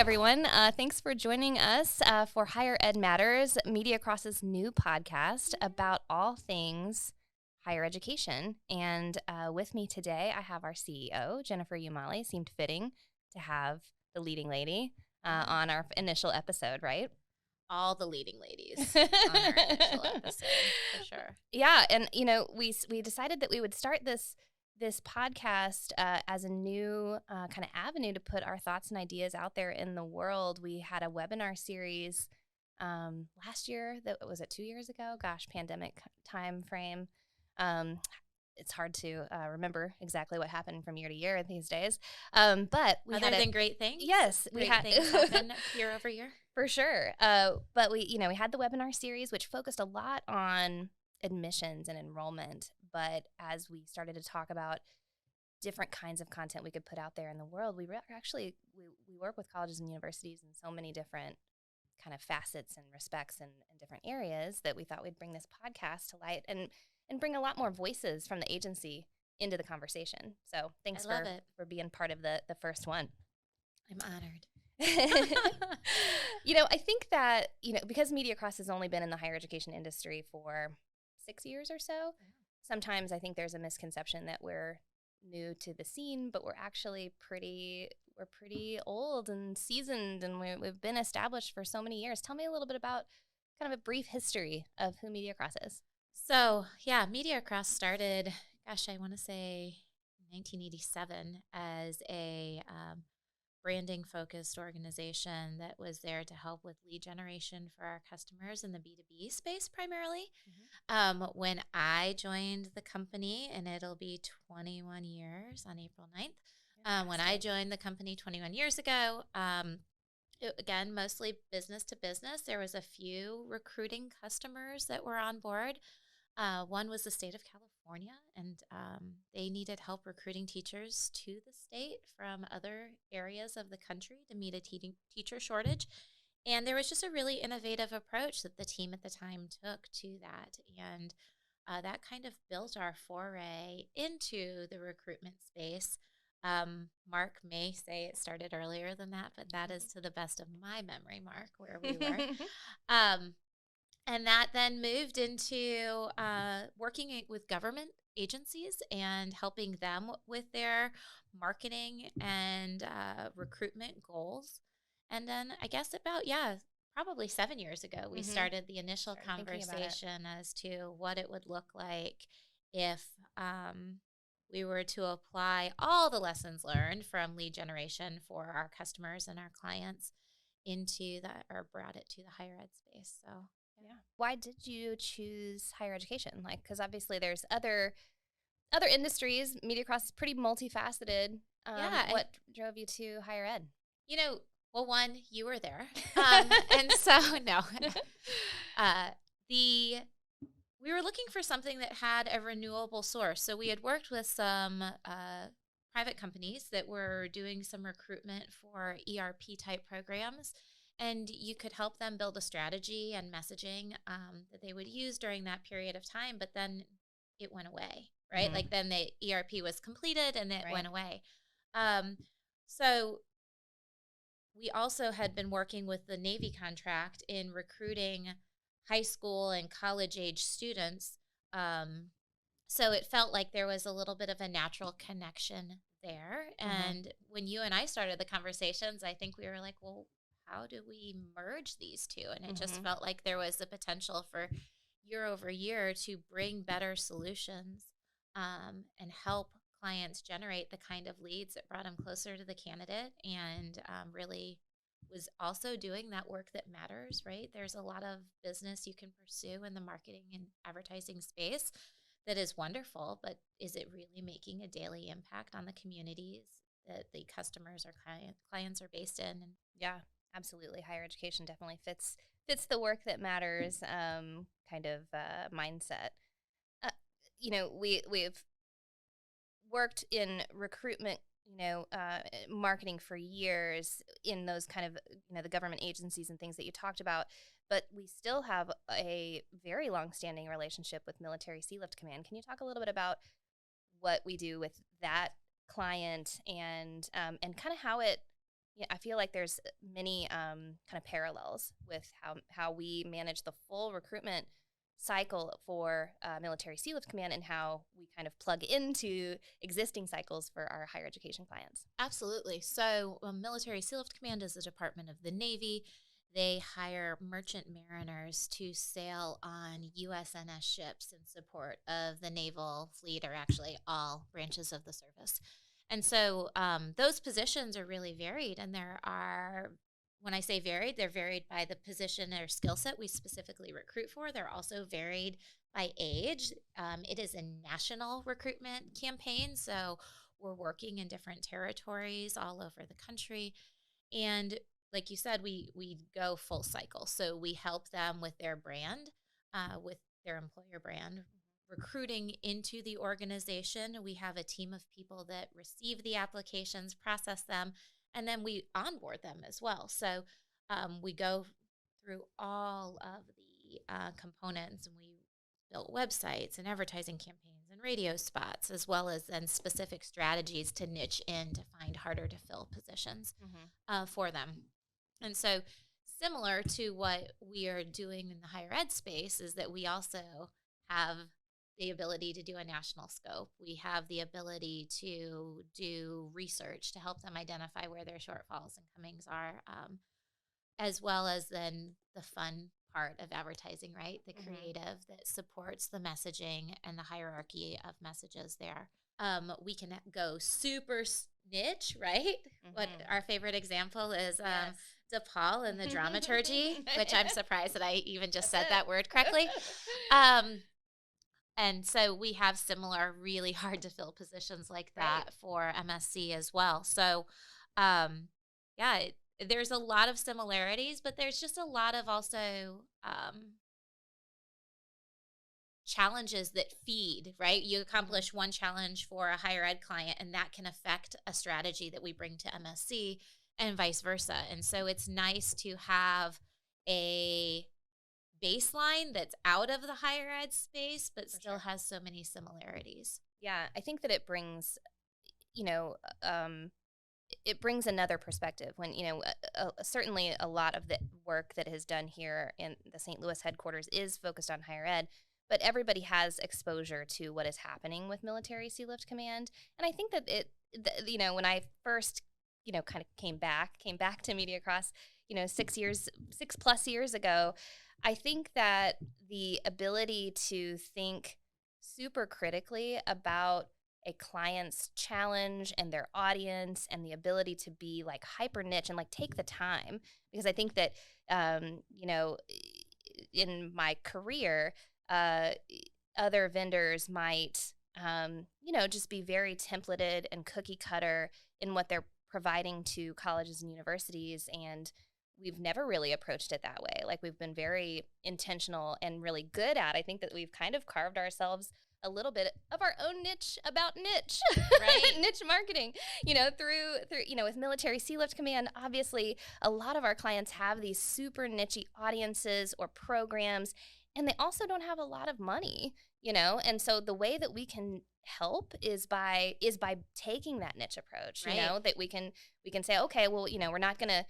everyone. Thanks for joining us for Higher Ed Matters, MediaCross's new podcast about all things higher education. And with me today, I have our CEO, Jennifer Umali. Seemed fitting to have the leading lady on our initial episode, right? All the leading ladies on our initial episode, for sure. Yeah, and we decided that we would start this podcast as a new kind of avenue to put our thoughts and ideas out there in the world. We had a webinar series last year. That was it 2 years ago? Gosh, pandemic time frame. It's hard to remember exactly what happened from year to year these days. But we Other than great things, yes, great things happen year over year for sure. But we had the webinar series, which focused a lot on admissions and enrollment. But as we started to talk about different kinds of content we could put out there in the world, we work with colleges and universities in so many different kind of facets and respects and different areas that we thought we'd bring this podcast to light and bring a lot more voices from the agency into the conversation. So thanks for being part of the first one. I'm honored. I think that, because MediaCross has only been in the higher education industry for 6 years or so, sometimes I think there's a misconception that we're new to the scene, but we're actually pretty old and seasoned, and we've been established for so many years. Tell me a little bit about kind of a brief history of who MediaCross is. So, yeah, MediaCross started, I want to say 1987 as a branding-focused organization that was there to help with lead generation for our customers in the B2B space primarily. Mm-hmm. When I joined the company, and it'll be 21 years on April 9th, when I joined the company 21 years ago, again, mostly business to business. There was a few recruiting customers that were on board. One was the state of California, and they needed help recruiting teachers to the state from other areas of the country to meet a teacher shortage. And there was just a really innovative approach that the team at the time took to that. And that kind of built our foray into the recruitment space. Mark may say it started earlier than that, but that is to the best of my memory, Mark, where we were. And that then moved into working with government agencies and helping them with their marketing and recruitment goals. And then I guess probably 7 years ago, we started the initial conversation as to what it would look like if we were to apply all the lessons learned from lead generation for our customers and our clients brought it to the higher ed space. So. Yeah. Why did you choose higher education? Because obviously there's other industries. MediaCross is pretty multifaceted. What drove you to higher ed? Well, one, you were there, and so no. We were looking for something that had a renewable source. So we had worked with some private companies that were doing some recruitment for ERP type programs. And you could help them build a strategy and messaging that they would use during that period of time, but then it went away, right? Mm-hmm. Like then the ERP was completed and it went away. So we also had been working with the Navy contract in recruiting high school and college age students. So it felt like there was a little bit of a natural connection there. Mm-hmm. And when you and I started the conversations, I think we were like, well, how do we merge these two? And it just felt like there was the potential for year over year to bring better solutions and help clients generate the kind of leads that brought them closer to the candidate and really was also doing that work that matters, right? There's a lot of business you can pursue in the marketing and advertising space that is wonderful, but is it really making a daily impact on the communities that the customers or clients are based in? And yeah. Absolutely. Higher education definitely fits the work that matters kind of mindset. We've worked in recruitment, marketing for years in those kind of, the government agencies and things that you talked about. But we still have a very long-standing relationship with Military Sealift Command. Can you talk a little bit about what we do with that client and kind of how it yeah, I feel like there's many kind of parallels with how we manage the full recruitment cycle for military Sealift Command and how we kind of plug into existing cycles for our higher education clients. Absolutely. So, Military Sealift Command is a department of the Navy. They hire merchant mariners to sail on USNS ships in support of the naval fleet, or actually all branches of the service. And so those positions are really varied. And there are, when I say varied, they're varied by the position or skill set we specifically recruit for. They're also varied by age. It is a national recruitment campaign. So we're working in different territories all over the country. And like you said, we go full cycle. So we help them with their brand, with their employer brand, recruiting into the organization. We have a team of people that receive the applications, process them, and then we onboard them as well. So we go through all of the components, and we built websites and advertising campaigns and radio spots, as well as then specific strategies to niche in to find harder to fill positions for them. And so similar to what we are doing in the higher ed space is that we also have the ability to do a national scope. We have the ability to do research to help them identify where their shortfalls and comings are, as well as then the fun part of advertising, right? The creative that supports the messaging and the hierarchy of messages there. We can go super niche, right? What our favorite example is DePaul and the dramaturgy, which I'm surprised that I even just said that word correctly. And so we have similar really hard to fill positions like that for MSc as well. So there's a lot of similarities, but there's just a lot of also challenges that feed, right? You accomplish one challenge for a higher ed client, and that can affect a strategy that we bring to MSc and vice versa. And so it's nice to have a baseline that's out of the higher ed space, but still has so many similarities. Yeah, I think that it brings, it brings another perspective when, certainly a lot of the work that is done here in the St. Louis headquarters is focused on higher ed, but everybody has exposure to what is happening with Military Sealift Command. And I think that when I first, kind of came back to MediaCross, 6+ years ago, I think that the ability to think super critically about a client's challenge and their audience and the ability to be like hyper niche and like take the time, because I think that, in my career, other vendors might, just be very templated and cookie cutter in what they're providing to colleges and universities. And we've never really approached it that way. Like, we've been very intentional and really good at, I think that we've kind of carved ourselves a little bit of our own niche about niche, right? Niche marketing, through, with Military Sealift Command, obviously a lot of our clients have these super niche audiences or programs, and they also don't have a lot of money, and so the way that we can help is by taking that niche approach, that we can say, okay, well, we're not going to,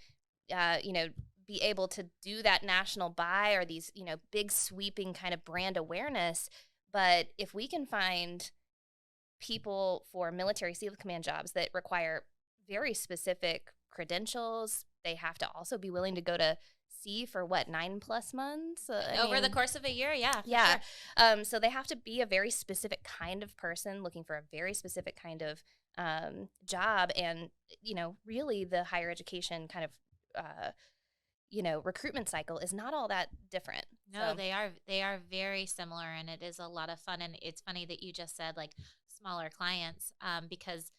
be able to do that national buy or these, big sweeping kind of brand awareness. But if we can find people for Military Sealift Command jobs that require very specific credentials, they have to also be willing to go to sea for 9+ months? Over the course of a year, yeah. Sure. So they have to be a very specific kind of person looking for a very specific kind of job. And, really the higher education kind of recruitment cycle is not all that different. No, they are very similar, and it is a lot of fun. And it's funny that you just said like smaller clients, because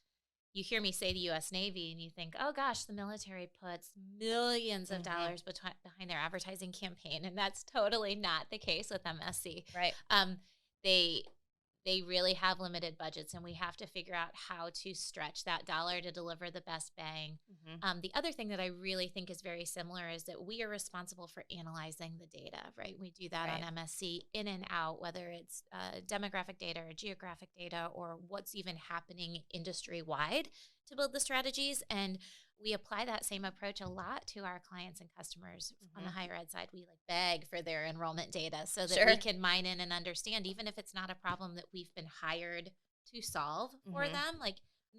you hear me say the U.S. Navy and you think, oh gosh, the military puts millions of dollars behind their advertising campaign, and that's totally not the case with MSc. Right. They really have limited budgets, and we have to figure out how to stretch that dollar to deliver the best bang. The other thing that I really think is very similar is that we are responsible for analyzing the data, right? We do that on MSc in and out, whether it's demographic data or geographic data or what's even happening industry-wide, to build the strategies. And we apply that same approach a lot to our clients and customers on the higher ed side. We like beg for their enrollment data so that we can mine in and understand, even if it's not a problem that we've been hired to solve for them. Like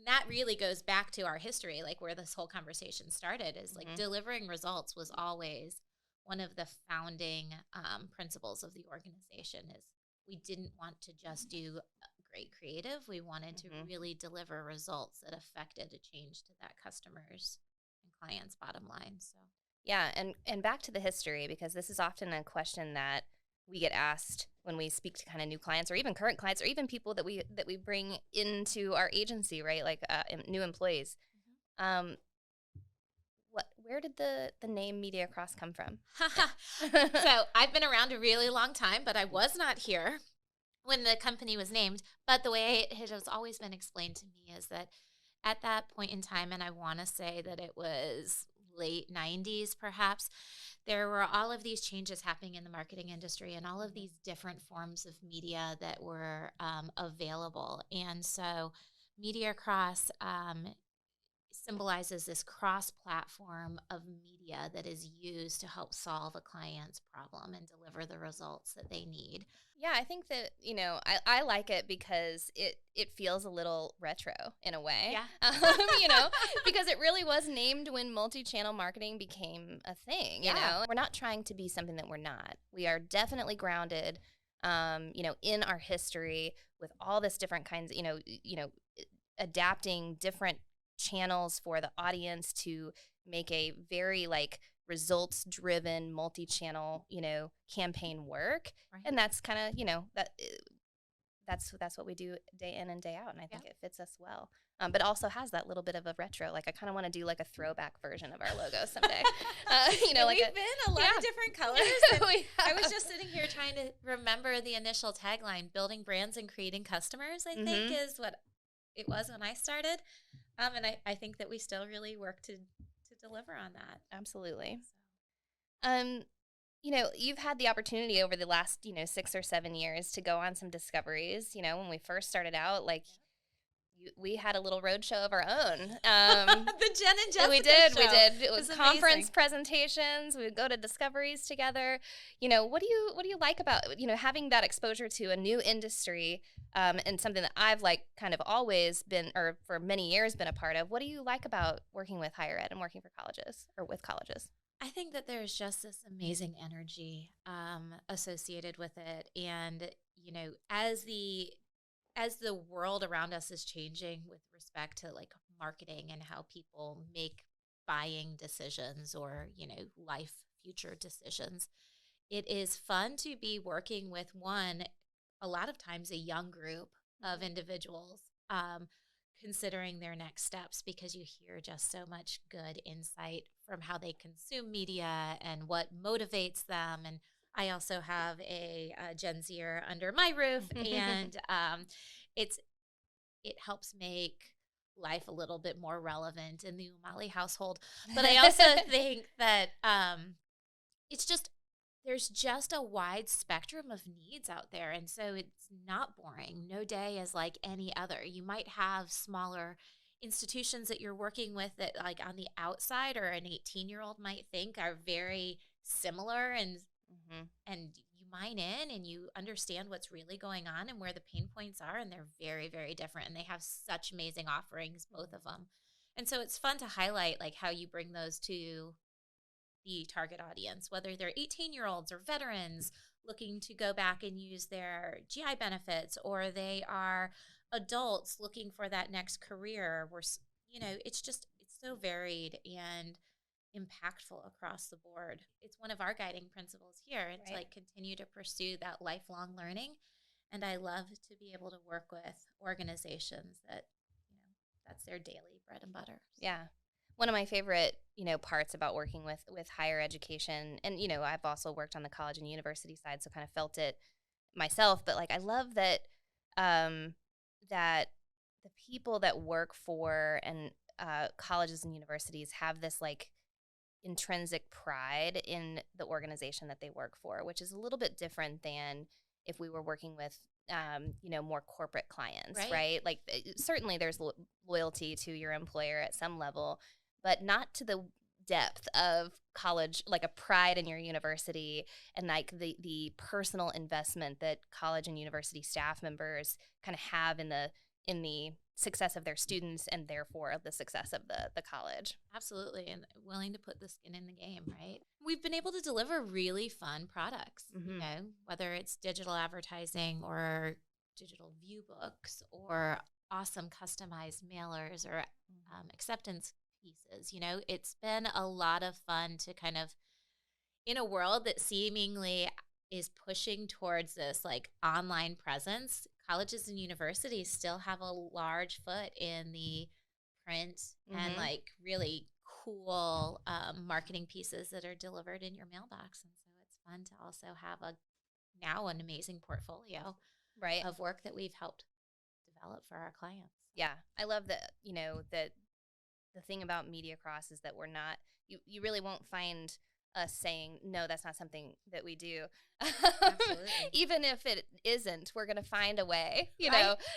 that really goes back to our history, like where this whole conversation started is like delivering results was always one of the founding principles of the organization. Is we didn't want to just do great creative. We wanted to really deliver results that affected a change to that customer's and client's bottom line. So yeah, and back to the history, because this is often a question that we get asked when we speak to kind of new clients or even current clients or even people that we bring into our agency, right? Like new employees. Where did the name MediaCross come from? So I've been around a really long time, but I was not here when the company was named. But the way it has always been explained to me is that at that point in time, and I want to say that it was late 90s perhaps, there were all of these changes happening in the marketing industry and all of these different forms of media that were available. And so MediaCross symbolizes this cross-platform of media that is used to help solve a client's problem and deliver the results that they need. Yeah, I think that, I like it because it feels a little retro in a way. Yeah. Because it really was named when multi-channel marketing became a thing, you know? We're not trying to be something that we're not. We are definitely grounded, in our history with all this different kinds, adapting different channels for the audience to make a very results driven multi-channel campaign work. Right. And that's kind of that's what we do day in and day out, and I think it fits us well, but also has that little bit of a retro, like I kind of want to do like a throwback version of our logo someday. We've been a lot of different colors. I was just sitting here trying to remember the initial tagline, building brands and creating customers, I think is what it was when I started. And I think that we still really work to deliver on that. Absolutely. You've had the opportunity over the last, 6 or 7 years to go on some discoveries. When we first started out, we had a little roadshow of our own. The Jen and Jessica We did. show. We did. It was conference amazing. Presentations. We would go to discoveries together. What do you like about, having that exposure to a new industry, and something that I've kind of always been, or for many years been a part of? What do you like about working with higher ed and working for colleges or with colleges? I think that there's just this amazing energy associated with it. And, as the world around us is changing with respect to marketing and how people make buying decisions or, life future decisions, it is fun to be working with a lot of times a young group of individuals considering their next steps, because you hear just so much good insight from how they consume media and what motivates them. And I also have a Gen Zer under my roof, and it helps make life a little bit more relevant in the Umali household. But I also think that there's just a wide spectrum of needs out there. And so it's not boring. No day is like any other. You might have smaller institutions that you're working with that on the outside or an 18-year-old might think are very similar, and you mine in and you understand what's really going on and where the pain points are, and they're very, very different, and they have such amazing offerings, both of them. And so it's fun to highlight how you bring those to the target audience, whether they're 18-year-olds or veterans looking to go back and use their GI benefits, or they are adults looking for that next career. It's so varied and impactful across the board. It's one of our guiding principles here. It's continue to pursue that lifelong learning. And I love to be able to work with organizations that, that's their daily bread and butter. Yeah. One of my favorite, parts about working with higher education, and, I've also worked on the college and university side, so kind of felt it myself, but I love that, that the people that work for and colleges and universities have this intrinsic pride in the organization that they work for, which is a little bit different than if we were working with more corporate clients, Right. right? Like certainly there's loyalty to your employer at some level, but not to the depth of college, like a pride in your university and like the personal investment that college and university staff members kind of have in the success of their students and therefore the success of the college. Absolutely. And willing to put the skin in the game, right? We've been able to deliver really fun products, whether it's digital advertising or digital view books or awesome customized mailers or acceptance pieces. It's been a lot of fun to kind of, in a world that seemingly is pushing towards this like online presence, colleges and universities still have a large foot in the print and like really cool marketing pieces that are delivered in your mailbox. And so it's fun to also have now an amazing portfolio Right. of work that we've helped develop for our clients. Yeah. I love that, that the thing about MediaCross is that we're not, you really won't find us saying, no, that's not something that we do. Even if it isn't, we're going to find a way,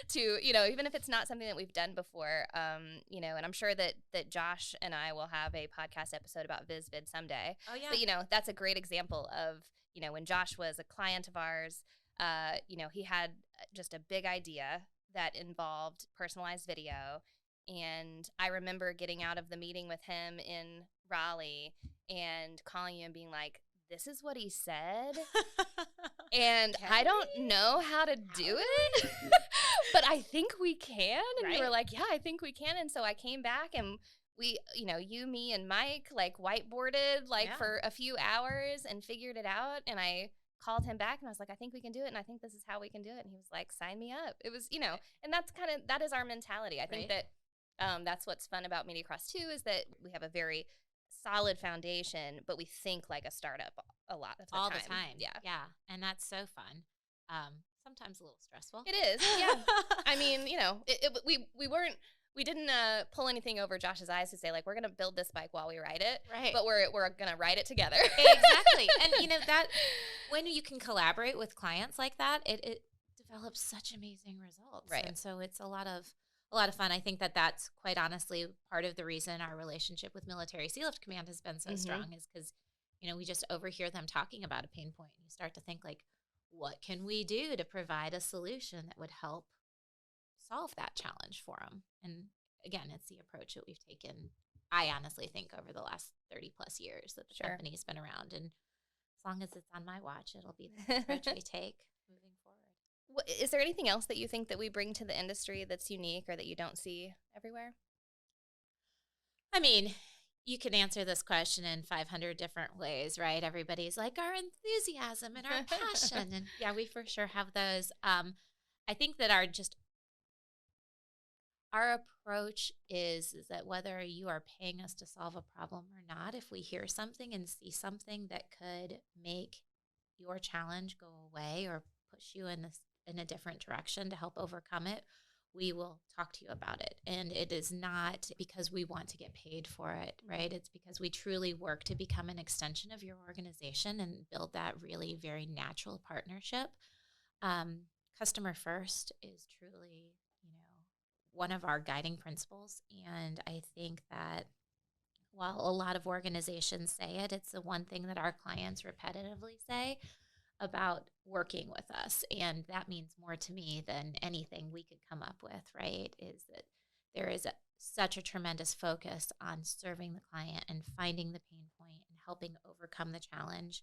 to, even if it's not something that we've done before, and I'm sure that Josh and I will have a podcast episode about VizVid someday. Oh, yeah. But, that's a great example of, when Josh was a client of ours, he had just a big idea that involved personalized video. And I remember getting out of the meeting with him in Raleigh and calling you and being like, this is what he said. And I don't know how to do it, but I think we can. And you were like, yeah, I think we can. And so I came back and we, you, me, and Mike, like whiteboarded for a few hours and figured it out. And I called him back and I was like, I think we can do it. And I think this is how we can do it. And he was like, sign me up. It was, and that is our mentality. I think that that's what's fun about MediaCross too, is that we have a very solid foundation, but we think like a startup a lot of the all time. the time. Yeah. And that's so fun. Sometimes a little stressful. It is. Yeah. I mean, we didn't pull anything over Josh's eyes to say like, we're going to build this bike while we ride it. Right. But we're going to ride it together. Exactly. And that when you can collaborate with clients like that, it develops such amazing results. Right. And so it's a lot of fun. I think that that's quite honestly part of the reason our relationship with Military Sealift Command has been so strong, is because, we just overhear them talking about a pain point and you start to think like, what can we do to provide a solution that would help solve that challenge for them? And again, it's the approach that we've taken, I honestly think, over the last 30 plus years that the company's been around. And as long as it's on my watch, it'll be the approach we take moving forward. Is there anything else that you think that we bring to the industry that's unique or that you don't see everywhere? I mean, you can answer this question in 500 different ways, right? Everybody's like, our enthusiasm and our passion. And yeah, we for sure have those. I think that our approach is that whether you are paying us to solve a problem or not, if we hear something and see something that could make your challenge go away or push you in a different direction to help overcome it, we will talk to you about it. And it is not because we want to get paid for it, right? It's because we truly work to become an extension of your organization and build that really very natural partnership. Customer first is truly, one of our guiding principles. And I think that while a lot of organizations say it, it's the one thing that our clients repetitively say about working with us. And that means more to me than anything we could come up with, right? Is that there is such a tremendous focus on serving the client and finding the pain point and helping overcome the challenge.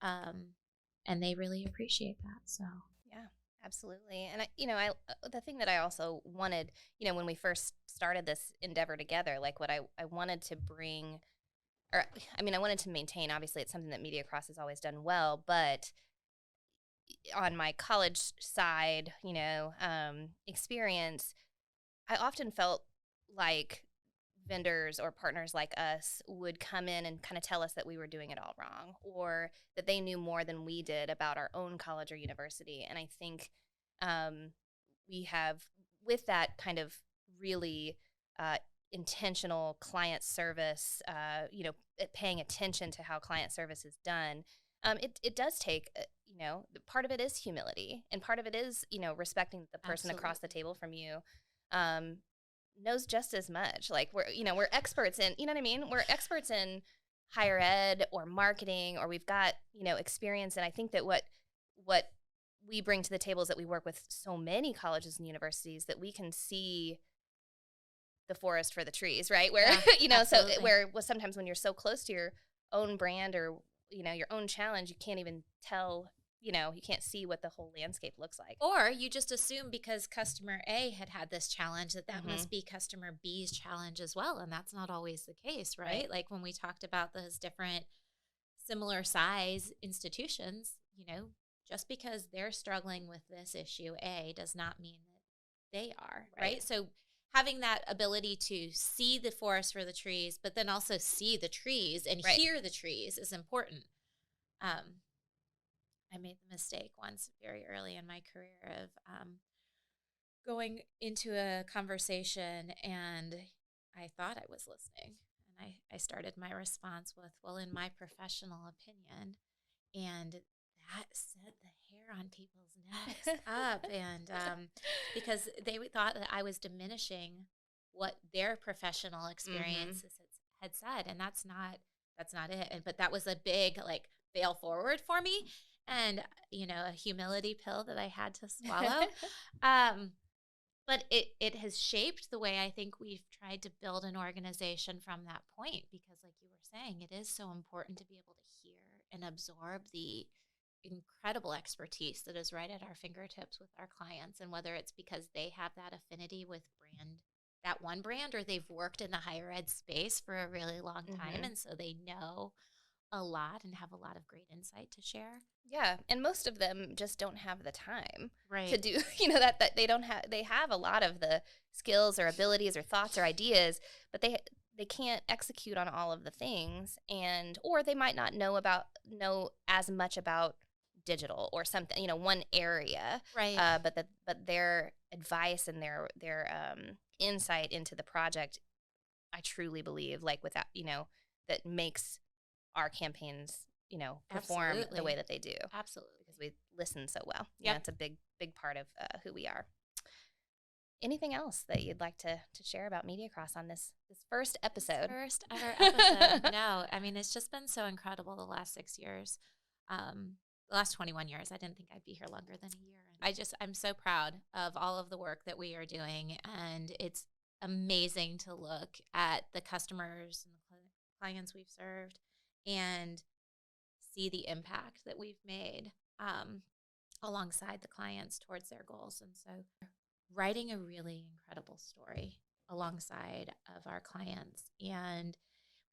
And they really appreciate that. So, yeah, absolutely. And I the thing that I also wanted, when we first started this endeavor together, like what I wanted to bring, or I wanted to maintain, obviously it's something that MediaCross has always done well, but on my college side, experience, I often felt like vendors or partners like us would come in and kind of tell us that we were doing it all wrong, or that they knew more than we did about our own college or university. And I think we have, with that kind of really intentional client service, paying attention to how client service is done, It does take, part of it is humility, and part of it is, respecting that the person across the table from you knows just as much. Like we're experts in, you know what I mean? We're experts in higher ed or marketing, or we've got, experience. And I think that what we bring to the table is that we work with so many colleges and universities that we can see the forest for the trees, right? Where, so sometimes when you're so close to your own brand or, your own challenge, you can't even tell, you can't see what the whole landscape looks like. Or you just assume because customer A had this challenge that must be customer B's challenge as well. And that's not always the case, right? Like when we talked about those different similar size institutions, just because they're struggling with this issue A does not mean that they are, right? So having that ability to see the forest for the trees, but then also see the trees and hear the trees is important. I made the mistake once very early in my career of going into a conversation and I thought I was listening. And I started my response with, well, in my professional opinion, and that set the hair on people's necks up. And because they thought that I was diminishing what their professional experiences had said. And that's not it. But that was a big fail forward for me. And, a humility pill that I had to swallow. But it has shaped the way I think we've tried to build an organization from that point, because like you were saying, it is so important to be able to hear and absorb the incredible expertise that is right at our fingertips with our clients. And whether it's because they have that affinity with that one brand, or they've worked in the higher ed space for a really long time. And so they know a lot and have a lot of great insight to share. Yeah, and most of them just don't have the time to do, that they don't have, they have a lot of the skills or abilities or thoughts or ideas, but they can't execute on all of the things, or they might not know as much about digital or something, one area. Right. But their advice and their insight into the project, I truly believe, without, that makes our campaigns, perform the way that they do. Absolutely. Because we listen so well. Yeah, it's a big part of who we are. Anything else that you'd like to share about MediaCross on this first episode? First ever episode. No, I mean, it's just been so incredible the last 6 years. The last 21 years. I didn't think I'd be here longer than a year. And I'm so proud of all of the work that we are doing. And it's amazing to look at the customers and the clients we've served and see the impact that we've made alongside the clients towards their goals. And so writing a really incredible story alongside of our clients. And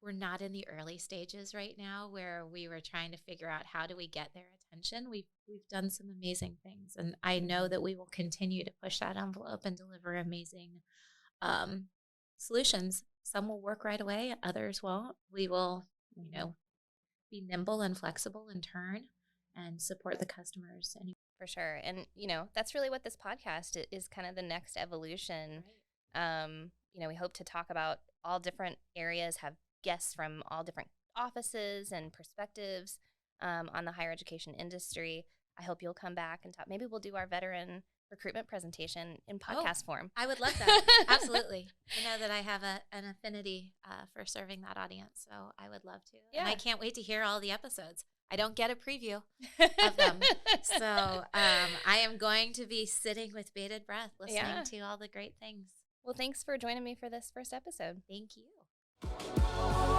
we're not in the early stages right now where we were trying to figure out how do we get their attention. We've done some amazing things. And I know that we will continue to push that envelope and deliver amazing solutions. Some will work right away. Others won't. We will, be nimble and flexible and turn and support the customers. For sure. And, that's really what this podcast is, kind of the next evolution. Right. We hope to talk about all different areas, have guests from all different offices and perspectives on the higher education industry. I hope you'll come back and talk. Maybe we'll do our veteran recruitment presentation in podcast form. I would love that. Absolutely. You know that I have an affinity for serving that audience, so I would love to. Yeah. And I can't wait to hear all the episodes. I don't get a preview of them. So I am going to be sitting with bated breath listening to all the great things. Well, thanks for joining me for this first episode. Thank you.